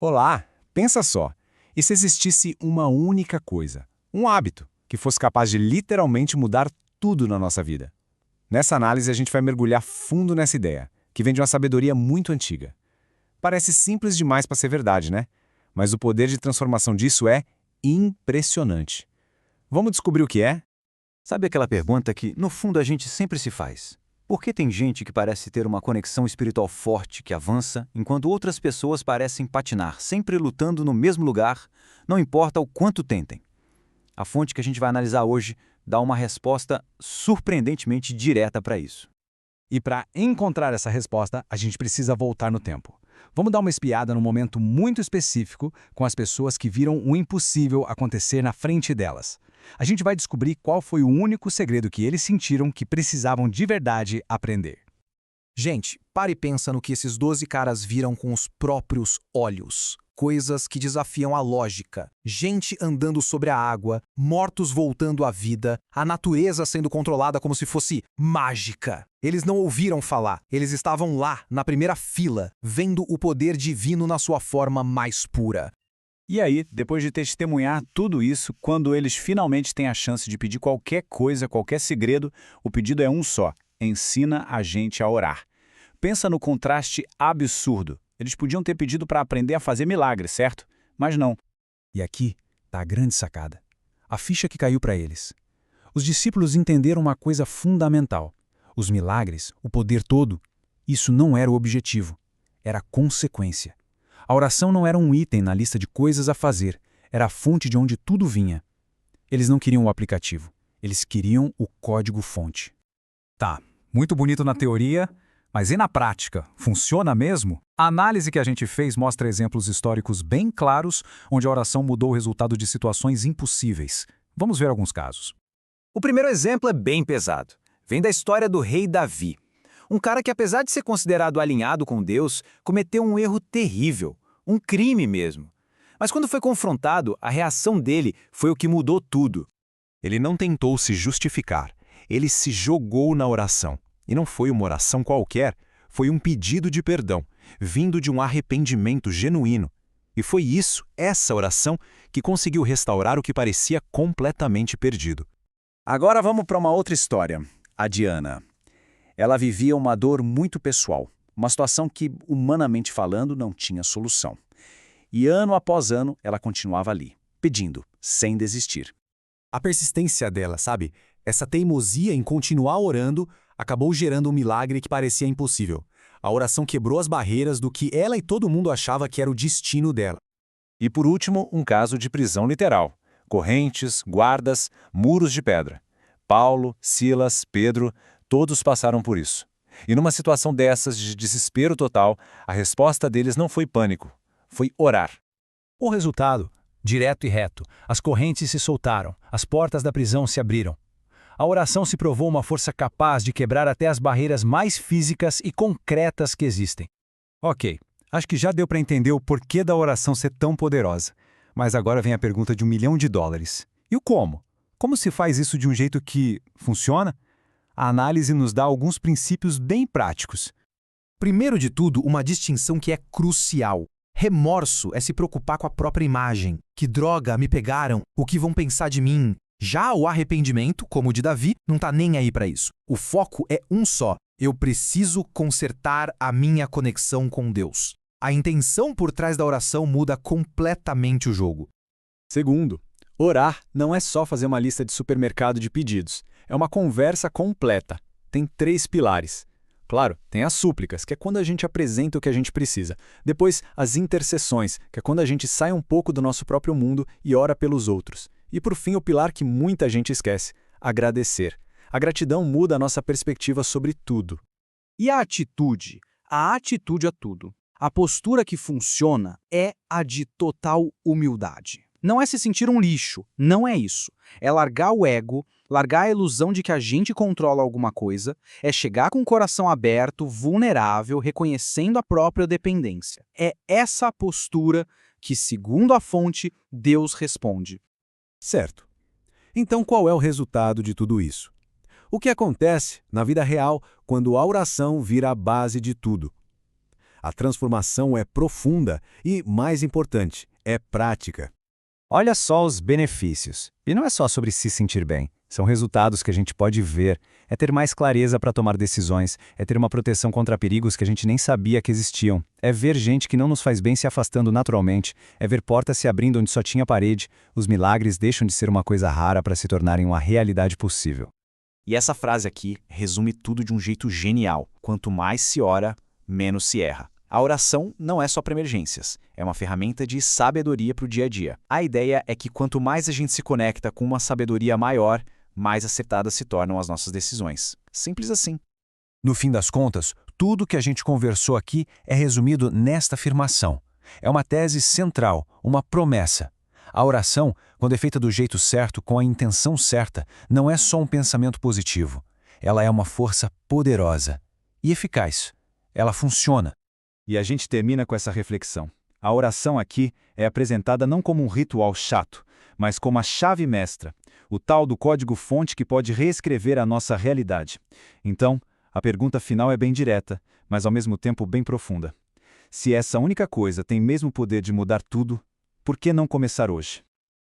Olá, pensa só. E se existisse uma única coisa, um hábito, que fosse capaz de literalmente mudar tudo na nossa vida? Nessa análise, a gente vai mergulhar fundo nessa ideia, que vem de uma sabedoria muito antiga. Parece simples demais para ser verdade, né? Mas o poder de transformação disso é impressionante. Vamos descobrir o que é? Sabe aquela pergunta que, no fundo, a gente sempre se faz? Por que tem gente que parece ter uma conexão espiritual forte que avança, enquanto outras pessoas parecem patinar, sempre lutando no mesmo lugar, não importa o quanto tentem? A fonte que a gente vai analisar hoje dá uma resposta surpreendentemente direta para isso. E para encontrar essa resposta, a gente precisa voltar no tempo. Vamos dar uma espiada num momento muito específico com as pessoas que viram o impossível acontecer na frente delas. A gente vai descobrir qual foi o único segredo que eles sentiram que precisavam de verdade aprender. Gente, para e pensa no que esses 12 caras viram com os próprios olhos. Coisas que desafiam a lógica. Gente andando sobre a água, mortos voltando à vida, a natureza sendo controlada como se fosse mágica. Eles não ouviram falar, eles estavam lá, na primeira fila, vendo o poder divino na sua forma mais pura. E aí, depois de testemunhar tudo isso, quando eles finalmente têm a chance de pedir qualquer coisa, qualquer segredo, o pedido é um só: ensina a gente a orar. Pensa no contraste absurdo. Eles podiam ter pedido para aprender a fazer milagres, certo? Mas não. E aqui está a grande sacada. A ficha que caiu para eles. Os discípulos entenderam uma coisa fundamental. Os milagres, o poder todo, isso não era o objetivo. Era a consequência. A oração não era um item na lista de coisas a fazer. Era a fonte de onde tudo vinha. Eles não queriam o aplicativo. Eles queriam o código-fonte. Tá, muito bonito na teoria, mas e na prática? Funciona mesmo? A análise que a gente fez mostra exemplos históricos bem claros onde a oração mudou o resultado de situações impossíveis. Vamos ver alguns casos. O primeiro exemplo é bem pesado. Vem da história do rei Davi. Um cara que, apesar de ser considerado alinhado com Deus, cometeu um erro terrível, um crime mesmo. Mas quando foi confrontado, a reação dele foi o que mudou tudo. Ele não tentou se justificar, ele se jogou na oração. E não foi uma oração qualquer, foi um pedido de perdão, vindo de um arrependimento genuíno. E foi isso, essa oração, que conseguiu restaurar o que parecia completamente perdido. Agora vamos para uma outra história, a de Ana. Ela vivia uma dor muito pessoal, uma situação que, humanamente falando, não tinha solução. E ano após ano, ela continuava ali, pedindo, sem desistir. A persistência dela, sabe? Essa teimosia em continuar orando acabou gerando um milagre que parecia impossível. A oração quebrou as barreiras do que ela e todo mundo achava que era o destino dela. E por último, um caso de prisão literal. Correntes, guardas, muros de pedra. Paulo, Silas, Pedro, todos passaram por isso. E numa situação dessas de desespero total, a resposta deles não foi pânico, foi orar. O resultado? Direto e reto. As correntes se soltaram, as portas da prisão se abriram. A oração se provou uma força capaz de quebrar até as barreiras mais físicas e concretas que existem. Ok, acho que já deu para entender o porquê da oração ser tão poderosa. Mas agora vem a pergunta de $1 milhão. E o como? Como se faz isso de um jeito que funciona? A análise nos dá alguns princípios bem práticos. Primeiro de tudo, uma distinção que é crucial. Remorso é se preocupar com a própria imagem. Que droga, me pegaram, o que vão pensar de mim? Já o arrependimento, como o de Davi, não está nem aí para isso. O foco é um só. Eu preciso consertar a minha conexão com Deus. A intenção por trás da oração muda completamente o jogo. Segundo, orar não é só fazer uma lista de supermercado de pedidos. É uma conversa completa. Tem 3 pilares. Claro, tem as súplicas, que é quando a gente apresenta o que a gente precisa. Depois, as intercessões, que é quando a gente sai um pouco do nosso próprio mundo e ora pelos outros. E por fim, o pilar que muita gente esquece, agradecer. A gratidão muda a nossa perspectiva sobre tudo. E a atitude? A atitude é tudo. A postura que funciona é a de total humildade. Não é se sentir um lixo, não é isso. É largar o ego, largar a ilusão de que a gente controla alguma coisa, é chegar com o coração aberto, vulnerável, reconhecendo a própria dependência. É essa postura que, segundo a fonte, Deus responde. Certo. Então qual é o resultado de tudo isso? O que acontece na vida real quando a oração vira a base de tudo? A transformação é profunda e, mais importante, é prática. Olha só os benefícios. E não é só sobre se sentir bem. São resultados que a gente pode ver. É ter mais clareza para tomar decisões. É ter uma proteção contra perigos que a gente nem sabia que existiam. É ver gente que não nos faz bem se afastando naturalmente. É ver portas se abrindo onde só tinha parede. Os milagres deixam de ser uma coisa rara para se tornarem uma realidade possível. E essa frase aqui resume tudo de um jeito genial. Quanto mais se ora, menos se erra. A oração não é só para emergências, é uma ferramenta de sabedoria para o dia a dia. A ideia é que quanto mais a gente se conecta com uma sabedoria maior, mais acertadas se tornam as nossas decisões. Simples assim. No fim das contas, tudo que a gente conversou aqui é resumido nesta afirmação. É uma tese central, uma promessa. A oração, quando é feita do jeito certo, com a intenção certa, não é só um pensamento positivo. Ela é uma força poderosa e eficaz. Ela funciona. E a gente termina com essa reflexão. A oração aqui é apresentada não como um ritual chato, mas como a chave mestra, o tal do código-fonte que pode reescrever a nossa realidade. Então, a pergunta final é bem direta, mas ao mesmo tempo bem profunda. Se essa única coisa tem mesmo o poder de mudar tudo, por que não começar hoje?